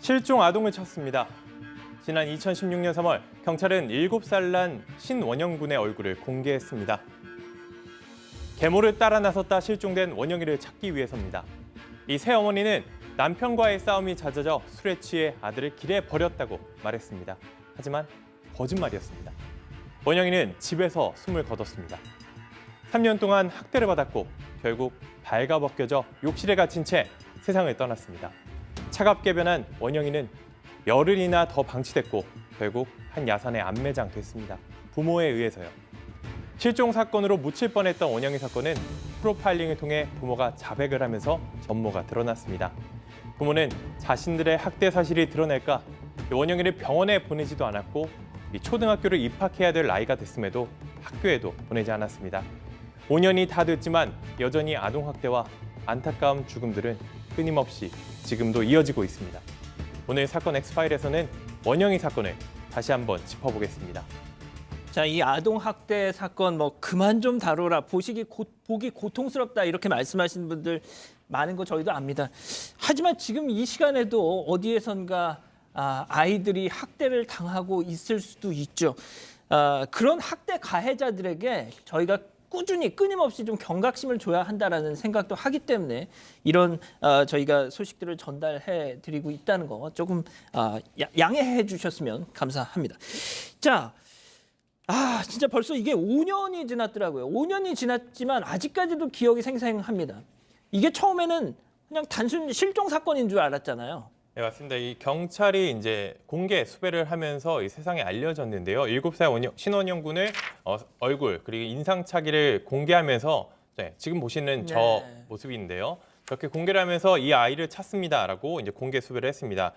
실종 아동을 찾습니다. 지난 2016년 3월 경찰은 7살 난 신원영 군의 얼굴을 공개했습니다. 계모를 따라 나섰다 실종된 원영이를 찾기 위해서입니다. 이 새 어머니는 남편과의 싸움이 잦아져 술에 취해 아들을 길에 버렸다고 말했습니다. 하지만 거짓말이었습니다. 원영이는 집에서 숨을 거뒀습니다. 3년 동안 학대를 받았고 결국 발가벗겨져 욕실에 갇힌 채 세상을 떠났습니다. 차갑게 변한 원영이는 열흘이나 더 방치됐고 결국 한 야산에 안매장됐습니다. 부모에 의해서요. 실종 사건으로 묻힐 뻔했던 원영이 사건은 프로파일링을 통해 부모가 자백을 하면서 전모가 드러났습니다. 부모는 자신들의 학대 사실이 드러날까 원영이를 병원에 보내지도 않았고 초등학교를 입학해야 될 나이가 됐음에도 학교에도 보내지 않았습니다. 5년이 다 됐지만 여전히 아동학대와 안타까운 죽음들은 끊임없이 지금도 이어지고 있습니다. 오늘 사건 엑스파일에서는 원영이 사건을 다시 한번 짚어보겠습니다. 자, 이 아동 학대 사건 그만 좀 다뤄라. 보기 고통스럽다 이렇게 말씀하시는 분들 많은 거 저희도 압니다. 하지만 지금 이 시간에도 어디에선가 아이들이 학대를 당하고 있을 수도 있죠. 그런 학대 가해자들에게 저희가 꾸준히 끊임없이 좀 경각심을 줘야 한다라는 생각도 하기 때문에 이런 저희가 소식들을 전달해 드리고 있다는 거 조금 양해해 주셨으면 감사합니다. 자, 진짜 벌써 이게 5년이 지났더라고요. 5년이 지났지만 아직까지도 기억이 생생합니다. 이게 처음에는 그냥 단순 실종 사건인 줄 알았잖아요. 네, 맞습니다. 이 경찰이 이제 공개 수배를 하면서 이 세상에 알려졌는데요. 7살 신원영 군의 얼굴 그리고 인상착의를 공개하면서 지금 보시는 저 모습인데요. 그렇게 공개를 하면서 이 아이를 찾습니다라고 이제 공개 수배를 했습니다.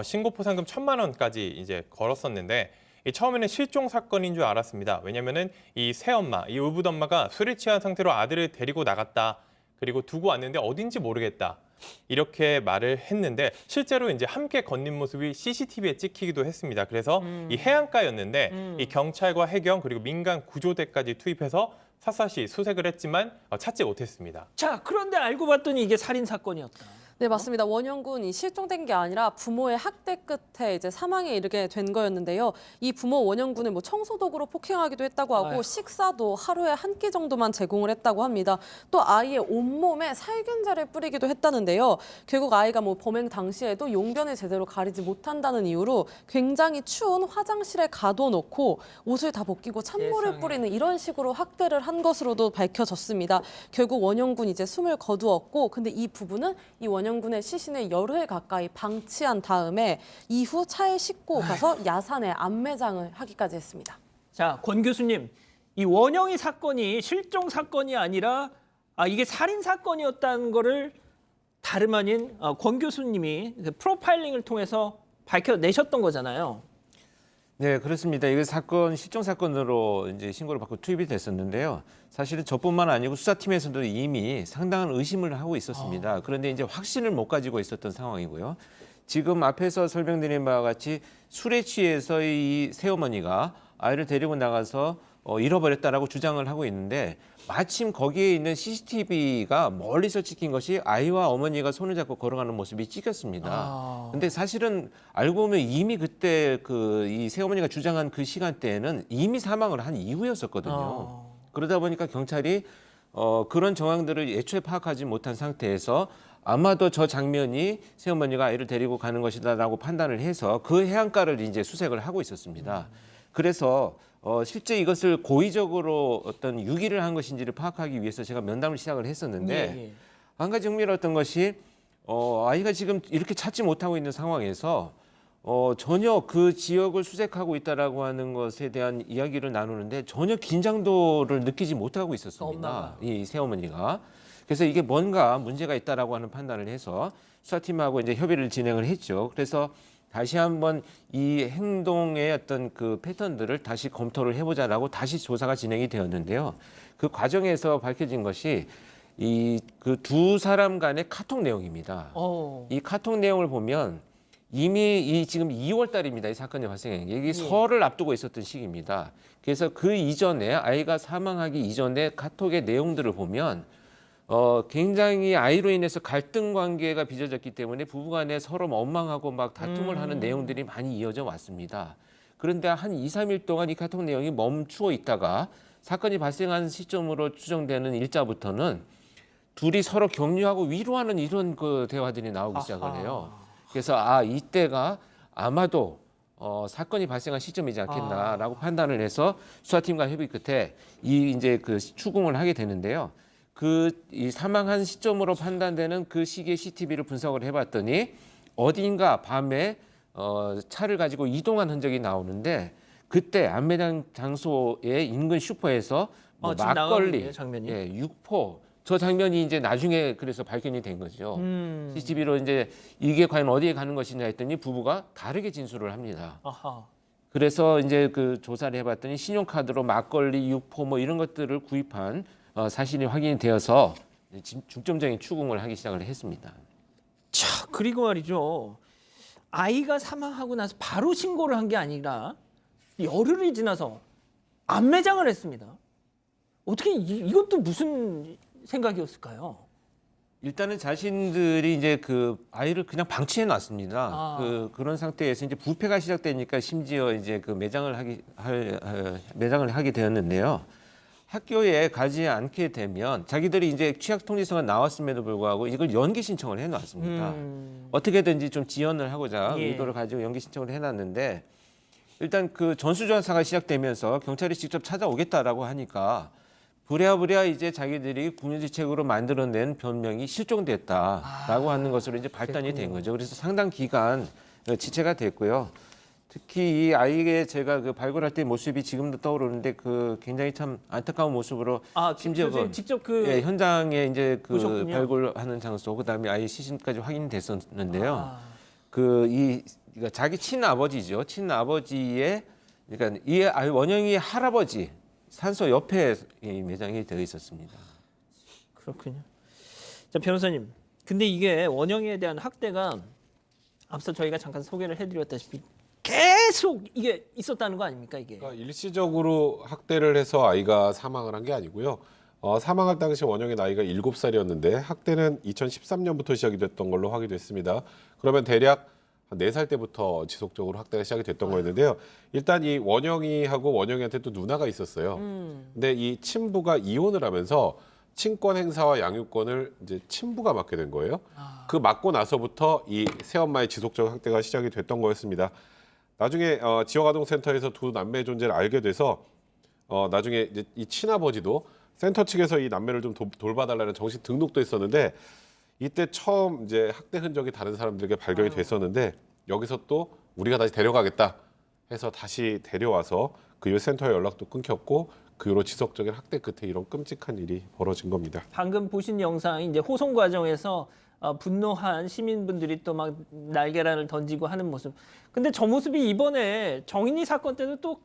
신고 포상금 1,000만 원까지 이제 걸었었는데 처음에는 실종 사건인 줄 알았습니다. 왜냐면은 이 새엄마, 이 의붓엄마가 술에 취한 상태로 아들을 데리고 나갔다. 그리고 두고 왔는데 어딘지 모르겠다. 이렇게 말을 했는데 실제로 이제 함께 걷는 모습이 CCTV에 찍히기도 했습니다. 그래서 이 해안가였는데 이 경찰과 해경 그리고 민간 구조대까지 투입해서 샅샅이 수색을 했지만 찾지 못했습니다. 자, 그런데 알고 봤더니 이게 살인 사건이었다. 네, 맞습니다. 원영 군이 실종된 게 아니라 부모의 학대 끝에 이제 사망에 이르게 된 거였는데요. 이 부모 원영 군을 청소 도구로 폭행하기도 했다고 하고 아유. 식사도 하루에 한 끼 정도만 제공을 했다고 합니다. 또 아이의 온몸에 살균제를 뿌리기도 했다는데요. 결국 아이가 범행 당시에도 용변을 제대로 가리지 못한다는 이유로 굉장히 추운 화장실에 가둬놓고 옷을 다 벗기고 찬물을 세상에. 뿌리는 이런 식으로 학대를 한 것으로도 밝혀졌습니다. 결국 원영 군 이제 숨을 거두었고 근데 이 부부는 이 원영 군의 시신을 열흘 가까이 방치한 다음에 이후 차에 싣고 가서 야산에 안매장을 하기까지 했습니다. 자, 권 교수님, 이 원영이 사건이 실종 사건이 아니라 이게 살인 사건이었다는 거를 다름 아닌 권 교수님이 프로파일링을 통해서 밝혀내셨던 거잖아요. 네, 그렇습니다. 이게 실종 사건으로 이제 신고를 받고 투입이 됐었는데요. 사실은 저뿐만 아니고 수사팀에서도 이미 상당한 의심을 하고 있었습니다. 그런데 이제 확신을 못 가지고 있었던 상황이고요. 지금 앞에서 설명드린 바와 같이 술에 취해서 이 새어머니가 아이를 데리고 나가서 잃어버렸다라고 주장을 하고 있는데 마침 거기에 있는 CCTV가 멀리서 찍힌 것이 아이와 어머니가 손을 잡고 걸어가는 모습이 찍혔습니다. 근데 사실은 알고 보면 이미 그때 이 새어머니가 주장한 그 시간대에는 이미 사망을 한 이후였었거든요. 그러다 보니까 경찰이 그런 정황들을 애초에 파악하지 못한 상태에서 아마도 저 장면이 새어머니가 아이를 데리고 가는 것이다라고 판단을 해서 그 해안가를 이제 수색을 하고 있었습니다. 그래서 실제 이것을 고의적으로 어떤 유기를 한 것인지를 파악하기 위해서 제가 면담을 시작을 했었는데 한 가지 흥미로웠던 것이 아이가 지금 이렇게 찾지 못하고 있는 상황에서 전혀 그 지역을 수색하고 있다라고 하는 것에 대한 이야기를 나누는데 전혀 긴장도를 느끼지 못하고 있었습니다. 이 새어머니가. 그래서 이게 뭔가 문제가 있다라고 하는 판단을 해서 수사팀하고 이제 협의를 진행을 했죠. 그래서 다시 한번 이 행동의 어떤 그 패턴들을 다시 검토를 해보자라고 다시 조사가 진행이 되었는데요. 그 과정에서 밝혀진 것이 그 두 사람 간의 카톡 내용입니다. 이 카톡 내용을 보면 이미 지금 2월 달입니다. 이 사건이 발생한 게. 이게 설을 앞두고 있었던 시기입니다. 그래서 그 이전에 아이가 사망하기 이전에 카톡의 내용들을 보면 굉장히 아이로 인해서 갈등 관계가 빚어졌기 때문에 부부간에 서로 원망하고 막 다툼을 하는 내용들이 많이 이어져 왔습니다. 그런데 한 2, 3일 동안 이 카톡 내용이 멈추어 있다가 사건이 발생한 시점으로 추정되는 일자부터는 둘이 서로 격려하고 위로하는 이런 그 대화들이 나오기 시작을 해요. 그래서 이때가 아마도 사건이 발생한 시점이지 않겠나라고 판단을 해서 수사팀과 협의 끝에 이제 그 추궁을 하게 되는데요. 이 사망한 시점으로 판단되는 그 시기의 CCTV를 분석을 해봤더니 어딘가 밤에 차를 가지고 이동한 흔적이 나오는데 그때 안매장 장소의 인근 슈퍼에서 뭐 지금 나가고 막걸리, 있네요, 장면이. 육포 저 장면이 이제 나중에 그래서 발견이 된 거죠. CCTV로 이제 이게 과연 어디에 가는 것이냐 했더니 부부가 다르게 진술을 합니다. 아하. 그래서 이제 그 조사를 해봤더니 신용카드로 막걸리, 육포 뭐 이런 것들을 구입한 사실이 확인이 되어서 중점적인 추궁을 하기 시작을 했습니다. 자, 그리고 말이죠. 아이가 사망하고 나서 바로 신고를 한 게 아니라 열흘이 지나서 안매장을 했습니다. 어떻게 이것도 무슨 생각이었을까요? 일단은 자신들이 이제 그 아이를 그냥 방치해 놨습니다. 그런 상태에서 이제 부패가 시작되니까 심지어 이제 그 매장을 하게 되었는데요. 학교에 가지 않게 되면 자기들이 이제 취약 통지서가 나왔음에도 불구하고 이걸 연기 신청을 해놨습니다. 어떻게든지 좀 지연을 하고자 의도를 가지고 연기 신청을 해놨는데 일단 그 전수조사가 시작되면서 경찰이 직접 찾아오겠다라고 하니까 부랴부랴 이제 자기들이 국민지책으로 만들어낸 변명이 실종됐다라고 하는 것으로 이제 발단이 된 거죠. 그래서 상당 기간 지체가 됐고요. 특히 이 아이의 제가 그 발굴할 때 모습이 지금도 떠오르는데 그 굉장히 참 안타까운 모습으로 심지어 교수님 직접 현장에 이제 그 보셨군요. 발굴하는 장소 그다음에 아이 시신까지 확인됐었는데요. 그러니까 자기 친아버지죠. 친아버지의 그러니까 이 아이 원영이의 할아버지 산소 옆에 이 매장이 되어 있었습니다. 그렇군요. 자, 변호사님. 근데 이게 원영이에 대한 학대가 앞서 저희가 잠깐 소개를 해드렸다시피 계속 이게 있었다는 거 아닙니까 이게? 그러니까 일시적으로 학대를 해서 아이가 사망을 한 게 아니고요. 사망할 당시 원영의 나이가 7살이었는데 학대는 2013년부터 시작이 됐던 걸로 확인됐습니다. 그러면 대략 한 4살 때부터 지속적으로 학대가 시작이 됐던 거였는데요. 일단 이 원영이하고 원영이한테 또 누나가 있었어요. 근데 이 친부가 이혼을 하면서 친권 행사와 양육권을 이제 친부가 맡게 된 거예요. 그 맡고 나서부터 이 새엄마의 지속적 학대가 시작이 됐던 거였습니다. 나중에 지역아동센터에서 두 남매의 존재를 알게 돼서 나중에 이제 이 친아버지도 센터 측에서 이 남매를 좀 돌봐달라는 정식 등록도 했었는데 이때 처음 이제 학대 흔적이 다른 사람들에게 발견이 됐었는데 여기서 또 우리가 다시 데려가겠다 해서 다시 데려와서 그 이후 센터에 연락도 끊겼고 그 이후로 지속적인 학대 끝에 이런 끔찍한 일이 벌어진 겁니다. 방금 보신 영상이 이제 호송 과정에서 분노한 시민분들이 또 막 날계란을 던지고 하는 모습. 근데 저 모습이 이번에 정인이 사건 때도 또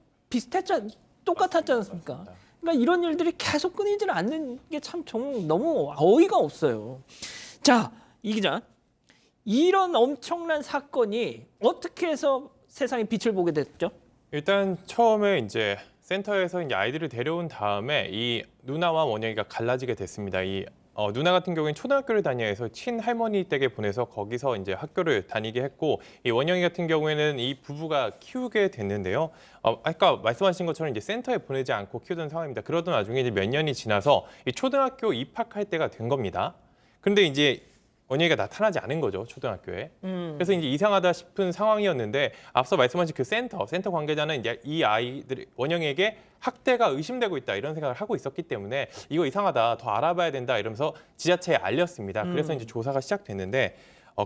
똑같았지 않습니까? 그러니까 이런 일들이 계속 끊이질 않는 게 참 너무 어이가 없어요. 자, 이 기자. 이런 엄청난 사건이 어떻게 해서 세상에 빛을 보게 됐죠? 일단 처음에 이제 센터에서 이제 아이들을 데려온 다음에 이 누나와 원영이가 갈라지게 됐습니다. 누나 같은 경우에는 초등학교를 다녀야 해서 친할머니 댁에 보내서 거기서 이제 학교를 다니게 했고 이 원영이 같은 경우에는 이 부부가 키우게 됐는데요. 아까 말씀하신 것처럼 이제 센터에 보내지 않고 키우던 상황입니다. 그러던 나중에 이제 몇 년이 지나서 이 초등학교 입학할 때가 된 겁니다. 그런데 이제 원영이가 나타나지 않은 거죠, 초등학교에. 그래서 이제 이상하다 싶은 상황이었는데 앞서 말씀하신 그 센터 관계자는 이제 이 아이들 원영이에게 학대가 의심되고 있다 이런 생각을 하고 있었기 때문에 이거 이상하다, 더 알아봐야 된다 이러면서 지자체에 알렸습니다. 그래서 이제 조사가 시작됐는데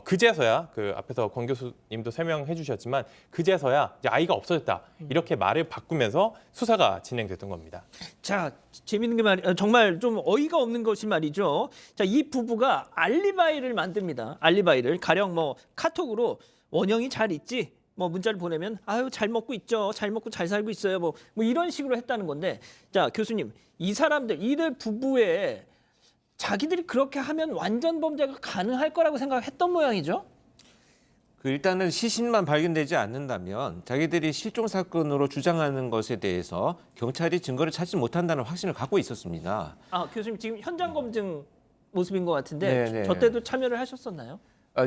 그제서야 그 앞에서 권 교수님도 설명해 주셨지만 그제서야 이제 아이가 없어졌다 이렇게 말을 바꾸면서 수사가 진행됐던 겁니다. 자, 재밌는 게 정말 좀 어이가 없는 것이 말이죠. 자, 이 부부가 알리바이를 만듭니다. 알리바이를 가령 뭐 카톡으로 원영이 잘 있지? 뭐 문자를 보내면 아유 잘 먹고 있죠. 잘 먹고 잘 살고 있어요. 뭐 이런 식으로 했다는 건데 자, 교수님 이들 부부의 자기들이 그렇게 하면 완전 범죄가 가능할 거라고 생각했던 모양이죠. 일단은 시신만 발견되지 않는다면 자기들이 실종 사건으로 주장하는 것에 대해서 경찰이 증거를 찾지 못한다는 확신을 갖고 있었습니다. 교수님 지금 현장 검증 모습인 것 같은데 네, 네. 저 때도 참여를 하셨었나요?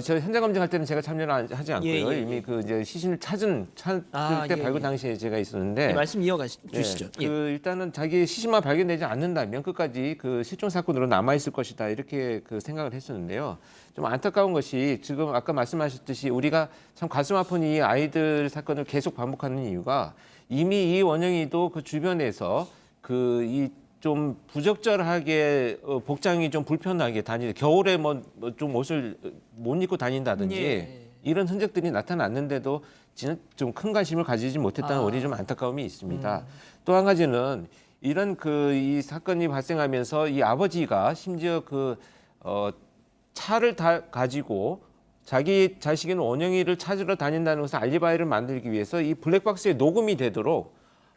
저 현장 검증할 때는 제가 참여를 하지 않고요. 예, 예, 예. 이미 그 이제 시신을 찾을 때 예, 발굴 예. 당시에 제가 있었는데 네, 말씀 이어가 네, 주시죠. 그 예. 일단은 자기 시신만 발견되지 않는다면 끝까지 그 실종 사건으로 남아 있을 것이다 이렇게 그 생각을 했었는데요. 좀 안타까운 것이 지금 아까 말씀하셨듯이 우리가 참 가슴 아픈 이 아이들 사건을 계속 반복하는 이유가 이미 이 원영이도 그 주변에서 그 이 좀 부적절하게 복장이 좀 불편하게 다니는 겨울에 뭐 좀 옷을 못 입고 다닌다든지 예. 이런 흔적들이 나타났는데도 좀 큰 관심을 가지지 못했다는 원인이 좀 안타까움이 있습니다. 또 한 가지는 이런 그 이 사건이 발생하면서 이 아버지가 심지어 그 차를 가지고 자기 자식인 원영이를 찾으러 다닌다는 것을 알리바이를 만들기 위해서 이 블랙박스에 녹음이 되도록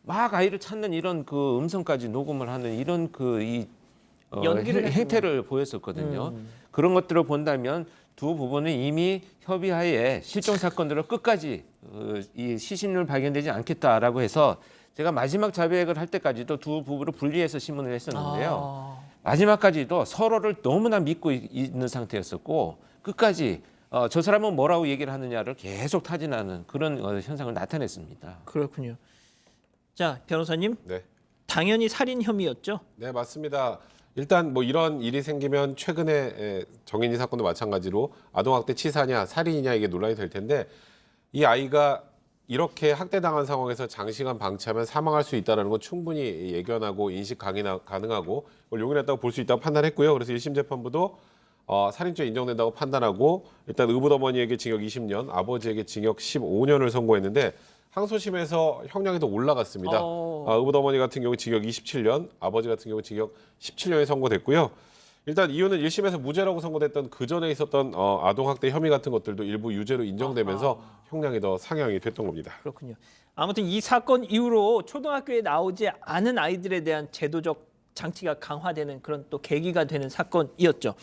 막 아이를 찾는 이런 그 음성까지 녹음을 하는 이런 그 이 연기를 행태를 보였었거든요. 그런 것들을 본다면 두 부부는 이미 협의하에 실종 사건들을 끝까지 이 시신을 발견되지 않겠다라고 해서 제가 마지막 자백을 할 때까지도 두 부부를 분리해서 신문을 했었는데요. 마지막까지도 서로를 너무나 믿고 있는 상태였었고 끝까지 저 사람은 뭐라고 얘기를 하느냐를 계속 타진하는 그런 현상을 나타냈습니다. 그렇군요. 자, 변호사님, 네. 당연히 살인 혐의였죠? 네, 맞습니다. 일단 뭐 이런 일이 생기면 최근에 정인이 사건도 마찬가지로 아동학대 치사냐 살인이냐 이게 논란이 될 텐데 이 아이가 이렇게 학대당한 상황에서 장시간 방치하면 사망할 수 있다는 건 충분히 예견하고 인식 가능하고 이걸 용인했다고 볼 수 있다고 판단했고요. 그래서 1심 재판부도 살인죄 인정된다고 판단하고 일단 의붓어머니에게 징역 20년, 아버지에게 징역 15년을 선고했는데 항소심에서 형량이 더 올라갔습니다. 의붓어머니 같은 경우 징역 27년, 아버지 같은 경우 징역 17년이 선고됐고요. 일단 이유는 1심에서 무죄라고 선고됐던 그 전에 있었던 아동학대 혐의 같은 것들도 일부 유죄로 인정되면서 형량이 더 상향이 됐던 겁니다. 그렇군요. 아무튼 이 사건 이후로 초등학교에 나오지 않은 아이들에 대한 제도적 장치가 강화되는 그런 또 계기가 되는 사건이었죠.